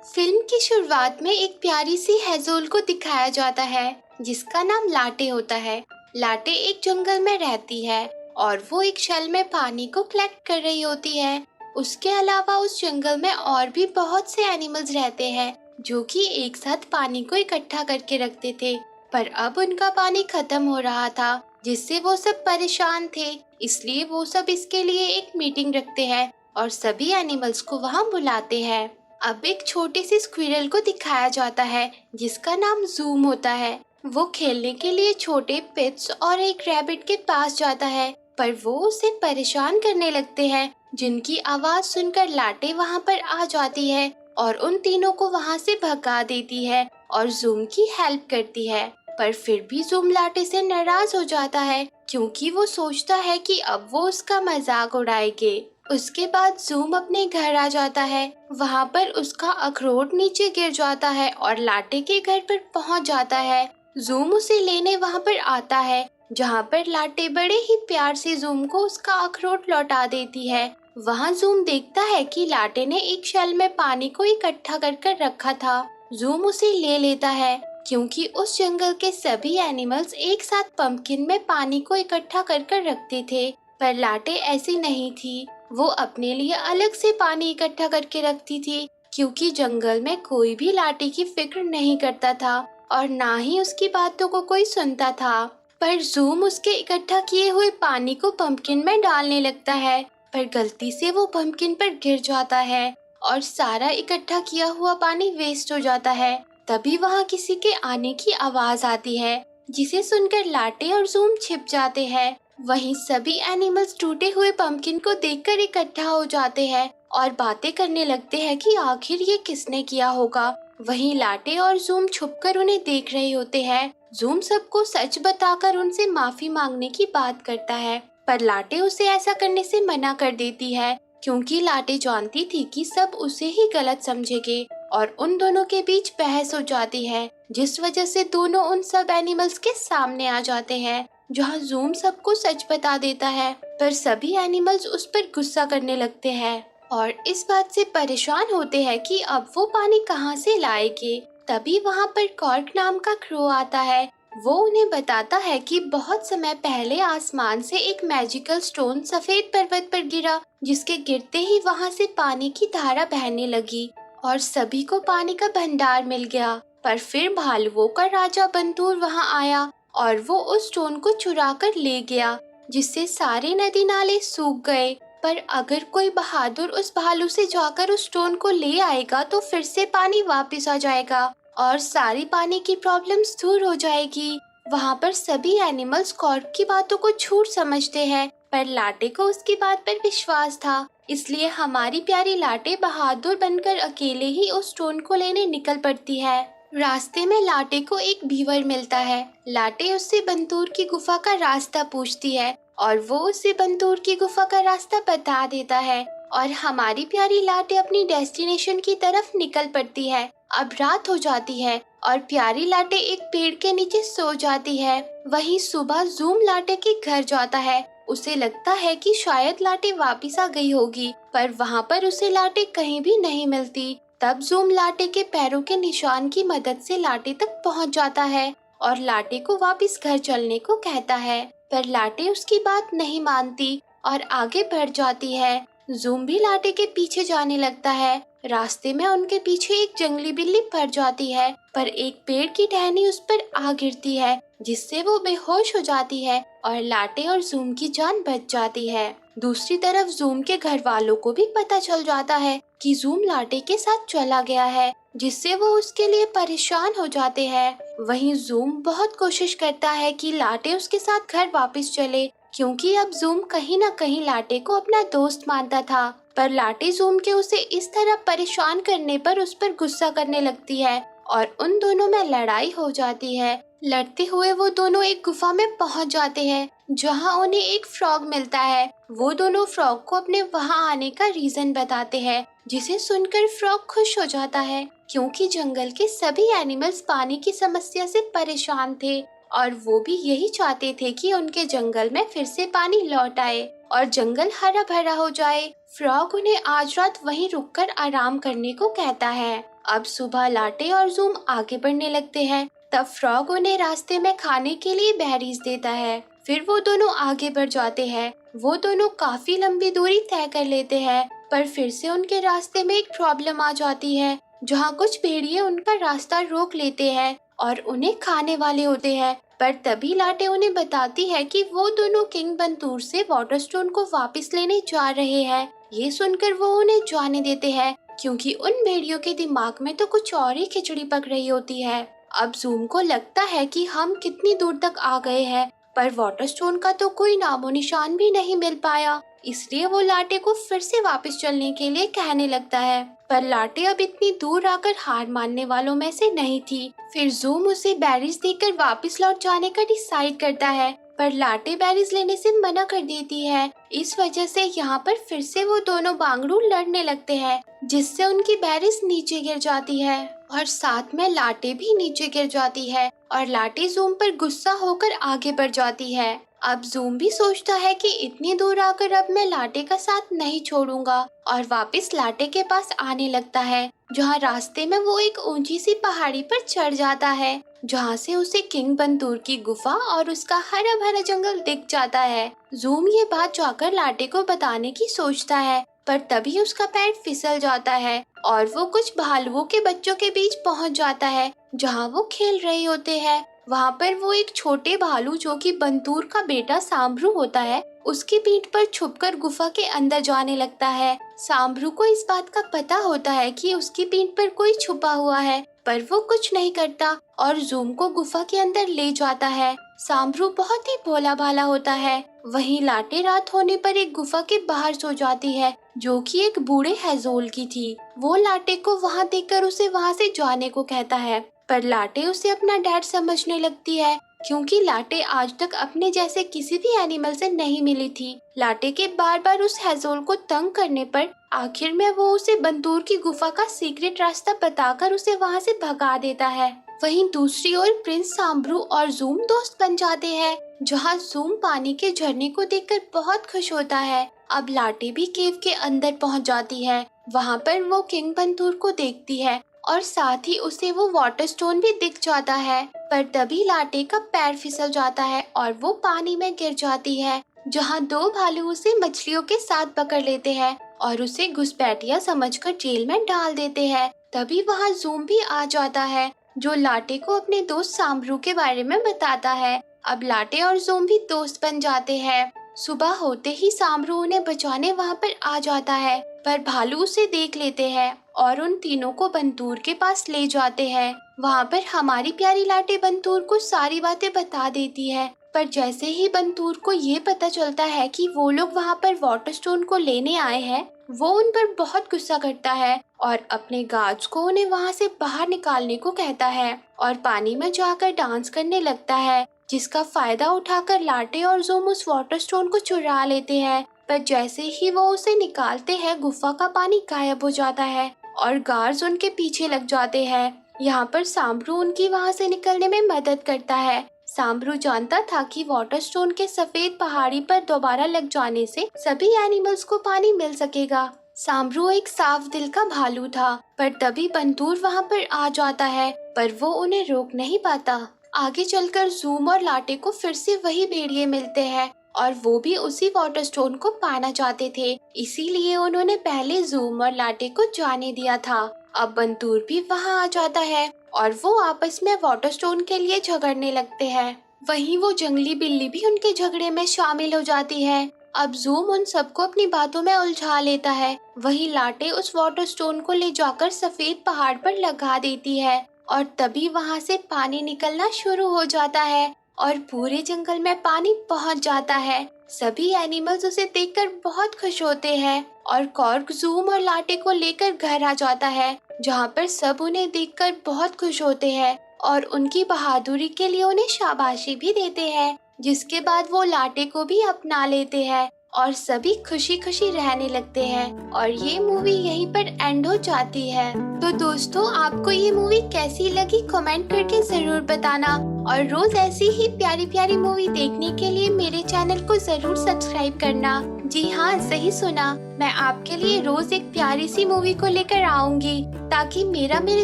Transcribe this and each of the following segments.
Film की शुरुआत में एक प्यारी सी हेज़ोल को दिखाया जाता है जिसका नाम लाटे होता है। लाटे एक जंगल में रहती है और वो एक शेल में पानी को कलेक्ट कर रही होती है। उसके अलावा उस जंगल में और भी बहुत से एनिमल्स रहते हैं जो कि एक साथ पानी को इकट्ठा करके रखते थे, पर अब उनका पानी खत्म हो रहा था जिससे वो सब परेशान थे। इसलिए वो सब इसके लिए एक मीटिंग रखते हैं और सभी एनिमल्स को वहाँ बुलाते हैं। अब एक छोटे से स्क्विरल को दिखाया जाता है जिसका नाम जूम होता है। वो खेलने के लिए छोटे पिट्स और एक रैबिट के पास जाता है, पर वो उसे परेशान करने लगते हैं, जिनकी आवाज सुनकर लाटे वहाँ पर आ जाती है और उन तीनों को वहाँ से भगा देती है और जूम की हेल्प करती है। पर फिर भी जूम लाटे से नाराज हो जाता है क्योंकि वो सोचता है कि अब वो उसका मजाक उड़ाएंगे। उसके बाद जूम अपने घर आ जाता है। वहाँ पर उसका अखरोट नीचे गिर जाता है और लाटे के घर पर पहुँच जाता है। जूम उसे लेने वहाँ पर आता है, जहाँ पर लाटे बड़े ही प्यार से जूम को उसका अखरोट लौटा देती है। वहाँ जूम देखता है कि लाटे ने एक शेल में पानी को इकट्ठा कर रखा था। जूम उसे ले लेता है क्योंकि उस जंगल के सभी एनिमल्स एक साथ पंपकिन में पानी को इकट्ठा कर रखते थे, पर लाटे ऐसी नहीं थी। वो अपने लिए अलग से पानी इकट्ठा करके रखती थी क्योंकि जंगल में कोई भी लाटे की फिक्र नहीं करता था और ना ही उसकी बातों को कोई सुनता था। पर जूम उसके इकट्ठा किए हुए पानी को पंपकिन में डालने लगता है, पर गलती से वो पंपकिन पर गिर जाता है और सारा इकट्ठा किया हुआ पानी वेस्ट हो जाता है। तभी वहाँ किसी के आने की आवाज आती है जिसे सुनकर लाटे और जूम छिप जाते हैं। वहीं सभी एनिमल्स टूटे हुए पंपकिन को देखकर इकट्ठा हो जाते हैं और बातें करने लगते हैं कि आखिर ये किसने किया होगा। वहीं लाटे और जूम छुपकर उन्हें देख रहे होते हैं। जूम सबको सच बताकर उनसे माफी मांगने की बात करता है, पर लाटे उसे ऐसा करने से मना कर देती है क्योंकि लाटे जानती थी कि सब उसे ही गलत समझेंगे और उन दोनों के बीच बहस हो जाती है, जिस वजह से दोनों उन सब एनिमल्स के सामने आ जाते हैं, जहाँ जूम सबको सच बता देता है। पर सभी एनिमल्स उस पर गुस्सा करने लगते हैं और इस बात से परेशान होते हैं कि अब वो पानी कहाँ से लाएंगे। तभी वहाँ पर कॉर्क नाम का क्रो आता है। वो उन्हें बताता है कि बहुत समय पहले आसमान से एक मैजिकल स्टोन सफेद पर्वत पर गिरा, जिसके गिरते ही वहाँ से पानी की धारा बहने लगी और सभी को पानी का भंडार मिल गया। पर फिर भालुओं का राजा बंतूर वहाँ आया और वो उस स्टोन को चुरा कर ले गया, जिससे सारे नदी नाले सूख गए। पर अगर कोई बहादुर उस भालू से जाकर उस स्टोन को ले आएगा तो फिर से पानी वापस आ जाएगा और सारी पानी की प्रॉब्लम्स दूर हो जाएगी। वहाँ पर सभी एनिमल्स कॉर्क की बातों को झूठ समझते हैं, पर लाटे को उसकी बात पर विश्वास था। इसलिए हमारी प्यारी लाटे बहादुर बनकर अकेले ही उस स्टोन को लेने निकल पड़ती है। रास्ते में लाटे को एक बीवर मिलता है। लाटे उससे बंतूर की गुफा का रास्ता पूछती है और वो उसे बंतूर की गुफा का रास्ता बता देता है और हमारी प्यारी लाटे अपनी डेस्टिनेशन की तरफ निकल पड़ती है। अब रात हो जाती है और प्यारी लाटे एक पेड़ के नीचे सो जाती है। वहीं सुबह जूम लाटे के घर जाता है। उसे लगता है कि शायद लाटे वापस आ गई होगी, पर वहाँ पर उसे लाटे कहीं भी नहीं मिलती। तब जूम लाटे के पैरों के निशान की मदद से लाटे तक पहुँच जाता है और लाटे को वापस घर चलने को कहता है, पर लाटे उसकी बात नहीं मानती और आगे बढ़ जाती है। जूम भी लाटे के पीछे जाने लगता है। रास्ते में उनके पीछे एक जंगली बिल्ली पड़ जाती है, पर एक पेड़ की टहनी उस पर आ गिरती है, जिससे वो बेहोश हो जाती है और लाटे और जूम की जान बच जाती है। दूसरी तरफ जूम के घर वालों को भी पता चल जाता है कि जूम लाटे के साथ चला गया है, जिससे वो उसके लिए परेशान हो जाते हैं। वहीं जूम बहुत कोशिश करता है कि लाटे उसके साथ घर वापस चले, क्योंकि अब जूम कहीं न कहीं लाटे को अपना दोस्त मानता था। पर लाटे जूम के उसे इस तरह परेशान करने पर उस पर गुस्सा करने लगती है और उन दोनों में लड़ाई हो जाती है। लड़ते हुए वो दोनों एक गुफा में पहुंच जाते हैं, जहां उन्हें एक फ्रॉग मिलता है। वो दोनों फ्रॉग को अपने वहां आने का रीजन बताते हैं, जिसे सुनकर फ्रॉग खुश हो जाता है, क्योंकि जंगल के सभी एनिमल्स पानी की समस्या से परेशान थे और वो भी यही चाहते थे कि उनके जंगल में फिर से पानी लौट आए और जंगल हरा भरा हो जाए। फ्रॉग उन्हें आज रात वहीं रुककर आराम करने को कहता है। अब सुबह लाटे और जूम आगे बढ़ने लगते हैं। तब फ्रॉग उन्हें रास्ते में खाने के लिए बेरीज देता है। फिर वो दोनों आगे बढ़ जाते हैं। वो दोनों काफी लंबी दूरी तय कर लेते हैं, पर फिर से उनके रास्ते में एक प्रॉब्लम आ जाती है, जहाँ कुछ भेड़िए उनका रास्ता रोक लेते हैं और उन्हें खाने वाले होते हैं। पर तभी लाटे उन्हें बताती है कि वो दोनों किंग बंतूर से वाटरस्टोन को वापस लेने जा रहे हैं। ये सुनकर वो उन्हें जाने देते हैं, क्योंकि उन भेड़ियों के दिमाग में तो कुछ और ही खिचड़ी पक रही होती है। अब जूम को लगता है कि हम कितनी दूर तक आ गए हैं, पर वाटरस्टोन का तो कोई नामो निशान भी नहीं मिल पाया। इसलिए वो लाटे को फिर से वापस चलने के लिए कहने लगता है, पर लाटे अब इतनी दूर आकर हार मानने वालों में से नहीं थी। फिर जूम उसे बेरीज देकर वापस लौट जाने का डिसाइड करता है, पर लाटे बेरीज लेने से मना कर देती है। इस वजह से यहाँ पर फिर से वो दोनों बांगड़ू लड़ने लगते हैं, जिससे उनकी बेरीज नीचे गिर जाती है और साथ में लाटे भी नीचे गिर जाती है और लाटे जूम पर गुस्सा होकर आगे बढ़ जाती है। अब जूम भी सोचता है कि इतनी दूर आकर अब मैं लाटे का साथ नहीं छोड़ूंगा और वापस लाटे के पास आने लगता है, जहाँ रास्ते में वो एक ऊंची सी पहाड़ी पर चढ़ जाता है, जहाँ से उसे किंग बंतूर की गुफा और उसका हरा भरा जंगल दिख जाता है। जूम ये बात जाकर लाटे को बताने की सोचता है, पर तभी उसका पैर फिसल जाता है और वो कुछ भालुओं के बच्चों के बीच पहुंच जाता है, जहाँ वो खेल रहे होते हैं। वहाँ पर वो एक छोटे भालू, जो कि बंतूर का बेटा सांभरू होता है, उसकी पीठ पर छुपकर गुफा के अंदर जाने लगता है। सांभरू को इस बात का पता होता है कि उसकी पीठ पर कोई छुपा हुआ है, पर वो कुछ नहीं करता और जूम को गुफा के अंदर ले जाता है। सांभरू बहुत ही भोला भाला होता है। वहीं लाटे रात होने पर एक गुफा के बाहर सो जाती है, जो कि एक बूढ़े हेजोल की थी। वो लाटे को वहाँ देखकर उसे वहाँ से जाने को कहता है, पर लाटे उसे अपना डैड समझने लगती है, क्योंकि लाटे आज तक अपने जैसे किसी भी एनिमल से नहीं मिली थी। लाटे के बार बार उस हेजोल को तंग करने पर आखिर में वो उसे बंतूर की गुफा का सीक्रेट रास्ता बताकर उसे वहाँ से भगा देता है। वहीं दूसरी ओर प्रिंस सांभरू और जूम दोस्त बन जाते हैं, जहाँ जूम पानी के झरने को देखकर बहुत खुश होता है। अब लाटे भी केव के अंदर पहुँच जाती है। वहाँ पर वो किंग बंतूर को देखती है और साथ ही उसे वो वाटरस्टोन भी दिख जाता है, पर तभी लाटे का पैर फिसल जाता है और वो पानी में गिर जाती है, जहाँ दो भालू उसे मछलियों के साथ पकड़ लेते हैं और उसे घुसपैठिया समझकर जेल में डाल देते हैं। तभी वहाँ जूम भी आ जाता है, जो लाटे को अपने दोस्त सांभरू के बारे में बताता है। अब लाटे और जूम भी दोस्त बन जाते हैं। सुबह होते ही सांभरू उन्हें बचाने वहाँ पर आ जाता है, पर भालू उसे देख लेते हैं और उन तीनों को बंतूर के पास ले जाते हैं। वहाँ पर हमारी प्यारी लाटे बंतूर को सारी बातें बता देती है, पर जैसे ही बंतूर को ये पता चलता है कि वो लोग वहाँ पर वाटरस्टोन को लेने आए हैं, वो उन पर बहुत गुस्सा करता है और अपने गार्ड्स को उन्हें वहाँ से बाहर निकालने को कहता है और पानी में जाकर डांस करने लगता है, जिसका फायदा उठाकर लाटे और जूम उस वाटरस्टोन को चुरा लेते हैं। पर जैसे ही वो उसे निकालते हैं, गुफा का पानी गायब हो जाता है और गार्ड्स उनके पीछे लग जाते हैं। यहाँ पर सांभरू उनकी वहाँ से निकलने में मदद करता है। सांभरू जानता था कि वाटरस्टोन के सफेद पहाड़ी पर दोबारा लग जाने से सभी एनिमल्स को पानी मिल सकेगा। सांभरू एक साफ दिल का भालू था, पर तभी बंतूर वहाँ पर आ जाता है, पर वो उन्हें रोक नहीं पाता। आगे चलकर जूम और लाटे को फिर से वही भेड़िए मिलते हैं और वो भी उसी वाटरस्टोन को पाना चाहते थे, इसीलिए उन्होंने पहले जूम और लाटे को जाने दिया था। अब बंतूर भी वहाँ आ जाता है और वो आपस में वाटरस्टोन के लिए झगड़ने लगते हैं। वहीं वो जंगली बिल्ली भी उनके झगड़े में शामिल हो जाती है। अब जूम उन सबको अपनी बातों में उलझा लेता है। वहीं लाटे उस वाटरस्टोन को ले जाकर सफेद पहाड़ पर लगा देती है और तभी वहाँ से पानी निकलना शुरू हो जाता है और पूरे जंगल में पानी पहुँच जाता है। सभी एनिमल्स उसे देखकर बहुत खुश होते हैं और कॉर्क जूम और लाटे को लेकर घर आ जाता है, जहाँ पर सब उन्हें देखकर बहुत खुश होते हैं और उनकी बहादुरी के लिए उन्हें शाबाशी भी देते हैं। जिसके बाद वो लाटे को भी अपना लेते हैं और सभी खुशी खुशी रहने लगते हैं और ये मूवी यहीं पर एंड हो जाती है। तो दोस्तों, आपको ये मूवी कैसी लगी कमेंट करके जरूर बताना और रोज ऐसी ही प्यारी प्यारी मूवी देखने के लिए मेरे चैनल को जरूर सब्सक्राइब करना। जी हाँ, सही सुना। मैं आपके लिए रोज एक प्यारी सी मूवी को लेकर आऊंगी ताकि मेरे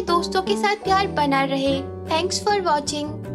दोस्तों के साथ प्यार बना रहे। Thanks for watching.